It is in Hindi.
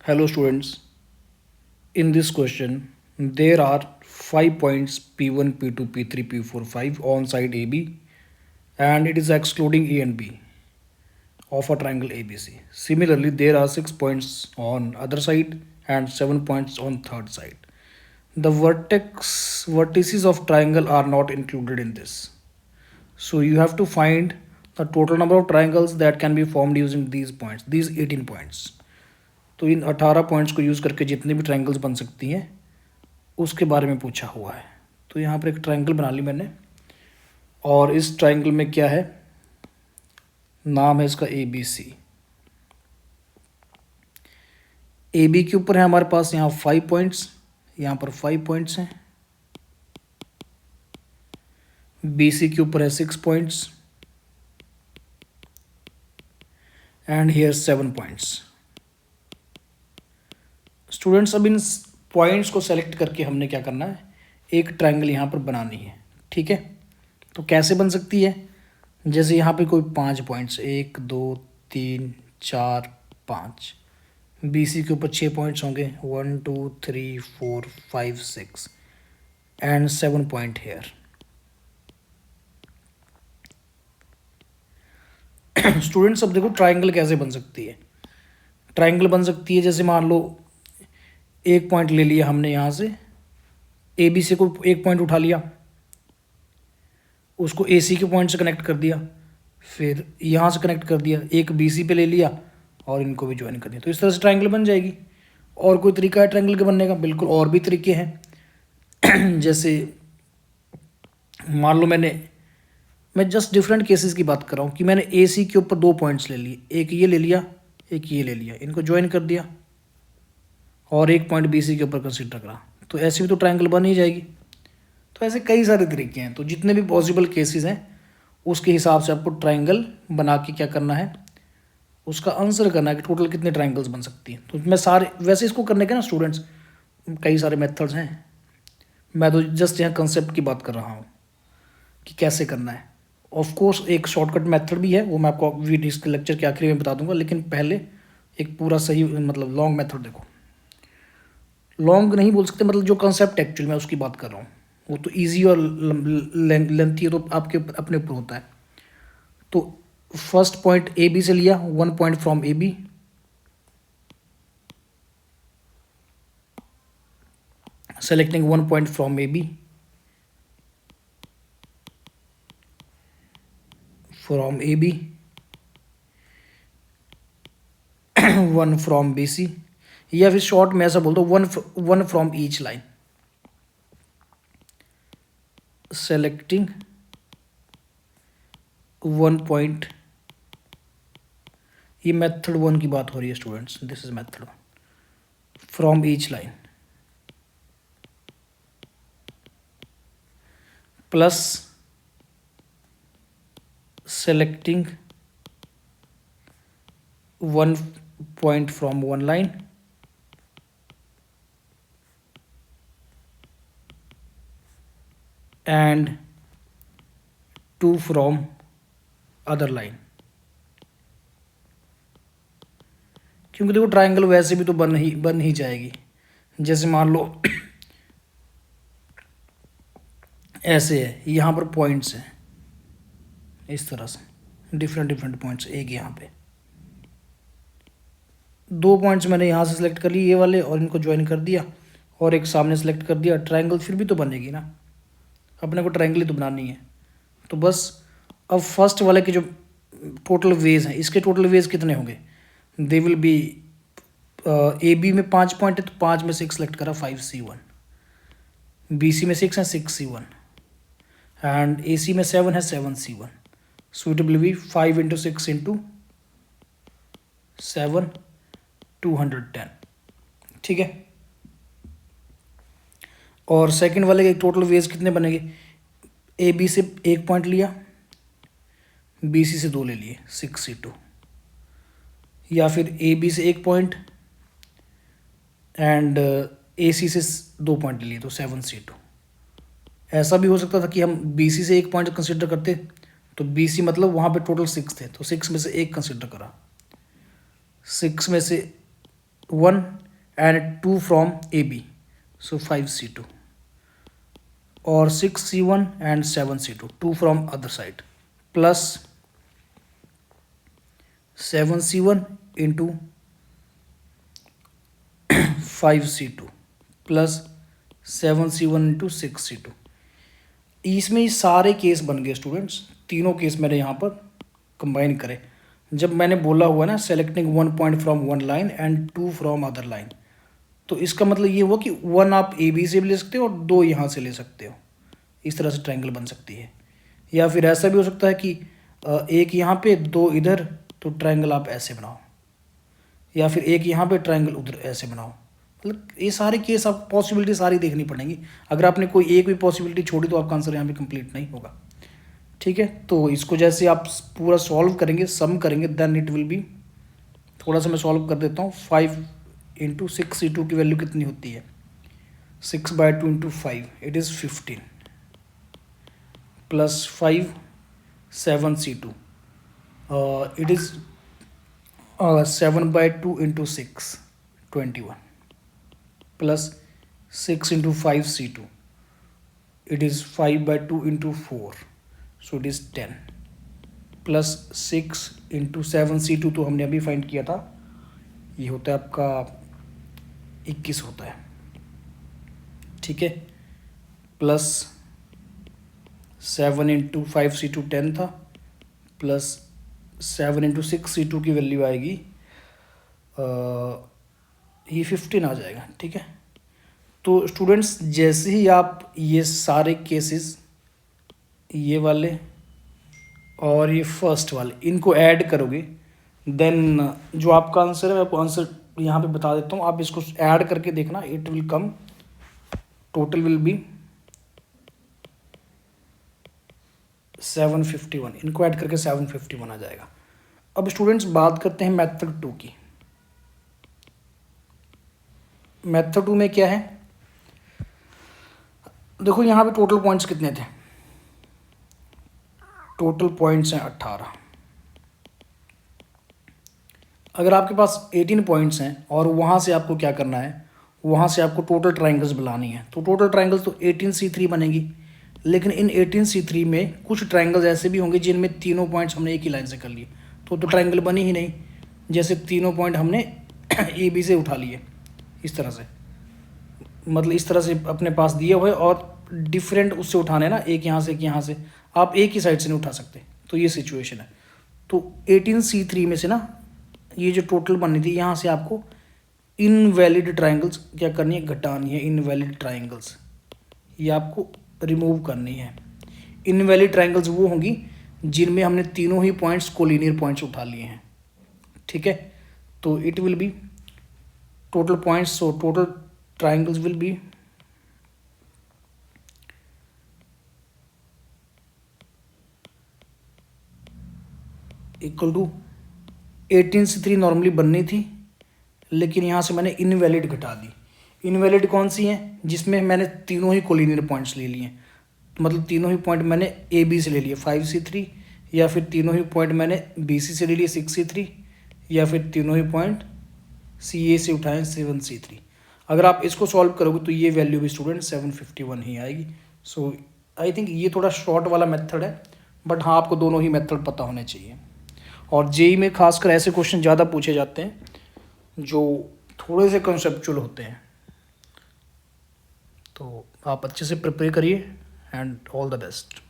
Hello students, in this question there are 5 points P1, P2, P3, P4, 5 on side AB and it is excluding A and B of a triangle ABC. Similarly, there are 6 points on other side and 7 points on third side. The vertices of triangle are not included in this. So you have to find the total number of triangles that can be formed using these points, these 18 points. तो इन 18 पॉइंट्स को यूज़ करके जितने भी ट्रायंगल्स बन सकती हैं उसके बारे में पूछा हुआ है। तो यहाँ पर एक ट्रायंगल बना ली मैंने और इस ट्रायंगल में क्या है, नाम है इसका ABC। AB के ऊपर है हमारे पास यहाँ 5 पॉइंट्स, यहाँ पर 5 पॉइंट्स हैं। BC के ऊपर है 6 points and here 7 points. Students, अब इन पॉइंट्स को सेलेक्ट करके हमने क्या करना है, एक ट्रायंगल यहाँ पर बनानी है। ठीक है, तो कैसे बन सकती है, जैसे यहाँ पे कोई 5 पॉइंट्स, 1 2 3 4 5। BC के ऊपर 6 पॉइंट्स होंगे, 1 2 3 4 5 6 एंड 7 पॉइंट हेयर। स्टूडेंट्स, अब देखो ट्रायंगल कैसे बन सकती है। ट्रायंगल बन सकती है जैसे मान लो एक पॉइंट ले लिया हमने यहाँ से, AB से को एक पॉइंट उठा लिया, उसको AC के पॉइंट से कनेक्ट कर दिया, फिर यहाँ से कनेक्ट कर दिया, एक BC पे ले लिया और इनको भी ज्वाइन कर दिया। तो इस तरह से ट्रायंगल बन जाएगी। और कोई तरीका है ट्रायंगल के बनने का? बिल्कुल, और भी तरीके हैं। जैसे मान लो मैं जस्ट डिफरेंट केसेस की बात कर रहा हूँ कि मैंने AC के ऊपर 2 पॉइंट्स ले लिए, एक ये ले लिया, एक ये ले लिया, इनको ज्वाइन कर दिया और एक पॉइंट BC के ऊपर कंसिडर करा, तो ऐसे भी तो ट्रायंगल बन ही जाएगी। तो ऐसे कई सारे तरीके हैं, तो जितने भी पॉसिबल केसेस हैं उसके हिसाब से आपको ट्रायंगल बना के क्या करना है, उसका आंसर करना है कि टोटल कितने ट्रायंगल्स बन सकती हैं। तो मैं सारे वैसे इसको करने के ना स्टूडेंट्स कई सारे मेथड्स हैं, मैं तो जस्ट यहाँ कंसेप्ट की बात कर रहा हूँ कि कैसे करना है। ऑफ कोर्स एक शॉर्टकट मेथड भी है, वो मैं आपको वीडियो इसके लेक्चर के आखिरी में बता दूंगा, लेकिन पहले एक पूरा सही मतलब लॉन्ग मेथड देखो। लॉन्ग नहीं बोल सकते, मतलब जो कंसेप्ट एक्चुअली मैं उसकी बात कर रहा हूँ, वो तो इजी और लेंथी है, तो आपके अपने ऊपर होता है। तो फर्स्ट पॉइंट AB से लिया, 1 point from AB, selecting 1 point from AB, from AB 1 from BC, या फिर शॉर्ट में ऐसा बोल दो 1 from each line, selecting 1 point. ये मेथड 1 की बात हो रही है students, this is method 1 from each line plus selecting 1 point from one line and 2 from other line। क्योंकि देखो ट्रायंगल वैसे भी तो बन ही जाएगी। जैसे मान लो ऐसे है, यहाँ पर पॉइंट्स हैं इस तरह से, डिफरेंट पॉइंट्स, एक यहाँ पे 2 पॉइंट्स मैंने यहाँ से सिलेक्ट कर लिए ये वाले और इनको ज्वाइन कर दिया, और एक सामने सेलेक्ट कर दिया, ट्रायंगल फिर भी तो बनेगी ना, अपने को ट्रायंगल ही तो बनानी है। तो बस अब फर्स्ट वाले के जो टोटल वेज हैं, इसके टोटल वेज कितने होंगे, दे विल बी AB में 5 पॉइंट है तो 5 में से एक सेलेक्ट करा 5C1, BC में 6 है 6C1 एंड AC में 7 है 7C1। So it will be 5 into 6 into 7, 210। ठीक है, और सेकंड वाले के टोटल वेज कितने बनेंगे, AB से 1 पॉइंट लिया, BC से 2 ले लिए, 6C2, या फिर AB से 1 पॉइंट एंड AC से 2 पॉइंट लिए तो 7C2। ऐसा भी हो सकता था कि हम BC से 1 पॉइंट कंसिडर करते, तो BC मतलब वहाँ पे टोटल 6 थे, तो 6 में से 1 कंसिडर करा, 6 में से 1 and 2 from AB, so 5C2, or 6C1 and 7C2, 2 from other side, plus 7C1 into 5C2 plus 7C1 into 6C2। इसमें सारे केस बन गए स्टूडेंट्स, तीनों केस मैंने यहाँ पर कंबाइन करे। जब मैंने बोला हुआ ना selecting 1 point from 1 line and 2 from other line, तो इसका मतलब ये हुआ कि 1 आप ए बी से भी ले सकते हो और 2 यहाँ से ले सकते हो। इस तरह से ट्रायंगल बन सकती है। या फिर ऐसा भी हो सकता है कि एक यहाँ पे 2 इधर, तो ट्रायंगल आप ऐसे बनाओ, या फिर एक यहाँ पे ट्रायंगल उधर ऐसे बनाओ। मतलब ये सारे केस आप पॉसिबिलिटी सारी देखनी पड़ेंगी। अगर आपने कोई एक भी पॉसिबिलिटी छोड़ी तो आपका आंसर यहाँ पे कंप्लीट नहीं होगा। ठीक है, तो इसको जैसे आप पूरा सॉल्व करेंगे, सम करेंगे, देन इट विल बी, थोड़ा सा मैं सॉल्व कर देता हूँ। 5 इंटू 6C2 की वैल्यू कितनी होती है? 6/2 into 5 it is 15, plus 5 7C2 it is 7/2 into 6 21, plus 6 into 5C2 it is 5/2 into 4, so it is 10, plus 6 into 7C2 तो हमने अभी फाइंड किया था, ये होता है आपका 21 होता है। ठीक है, प्लस 7 इंटू 5C2 10 था, प्लस 7 इंटू 6C2 की वैल्यू आएगी ये 15 आ जाएगा। ठीक है, तो स्टूडेंट्स जैसे ही आप ये सारे केसेस, ये वाले और ये फर्स्ट वाले, इनको ऐड करोगे, देन जो आपका आंसर है मैं आपको आंसर यहाँ पे बता देता हूँ। आप इसको ऐड करके देखना, it will come, total will be 751। इनको ऐड करके 751 आ जाएगा। अब स्टूडेंट्स बात करते हैं मेथड 2 की। मेथड 2 में क्या है, देखो यहाँ पे टोटल पॉइंट्स कितने थे? टोटल पॉइंट्स हैं 18। अगर आपके पास 18 पॉइंट्स हैं और वहाँ से आपको क्या करना है, वहाँ से आपको टोटल ट्रायंगल्स बुलानी है, तो टोटल ट्रायंगल्स तो 18C3 बनेगी। लेकिन इन 18C3 में कुछ ट्रायंगल्स ऐसे भी होंगे जिनमें तीनों पॉइंट्स हमने एक ही लाइन से कर लिए, तो ट्रायंगल बनी ही नहीं। जैसे तीनों पॉइंट हमने ए बी से उठा लिए, इस तरह से, मतलब इस तरह से अपने पास दिए हुए और डिफरेंट उससे उठाने ना, एक यहाँ से एक यहाँ से, आप एक ही साइड से नहीं उठा सकते। तो ये सिचुएशन है। तो 18C3 में से ना ये जो टोटल बननी थी, यहाँ से आपको इनवैलिड ट्रायंगल्स क्या करनी है, घटानी है। इनवैलिड ट्रायंगल्स ये आपको रिमूव करनी है। इनवैलिड ट्रायंगल्स वो होंगी जिनमें हमने तीनों ही पॉइंट्स कोलिनियर पॉइंट्स उठा लिए हैं। ठीक है, तो it will be total points, so total triangles will be equal to 18C3 normally बननी थी, लेकिन यहाँ से मैंने इनवैलिड घटा दी। इनवैलिड कौन सी हैं? जिसमें मैंने तीनों ही कोलिनियर पॉइंट्स ले लिए, मतलब तीनों ही पॉइंट मैंने ए बी से ले लिए 5C3, या फिर तीनों ही पॉइंट मैंने बी सी से ले लिए 6C3, या फिर तीनों ही पॉइंट सी ए से उठाएं 7C3। अगर आप इसको सॉल्व करोगे तो ये वैल्यू भी स्टूडेंट 751 ही आएगी। सो आई थिंक ये थोड़ा शॉर्ट वाला मेथड है, बट हाँ आपको दोनों ही मेथड पता होने चाहिए। और जेई में खासकर ऐसे क्वेश्चन ज़्यादा पूछे जाते हैं जो थोड़े से कंसेप्चुअल होते हैं। तो आप अच्छे से प्रिपेयर करिए एंड ऑल द बेस्ट।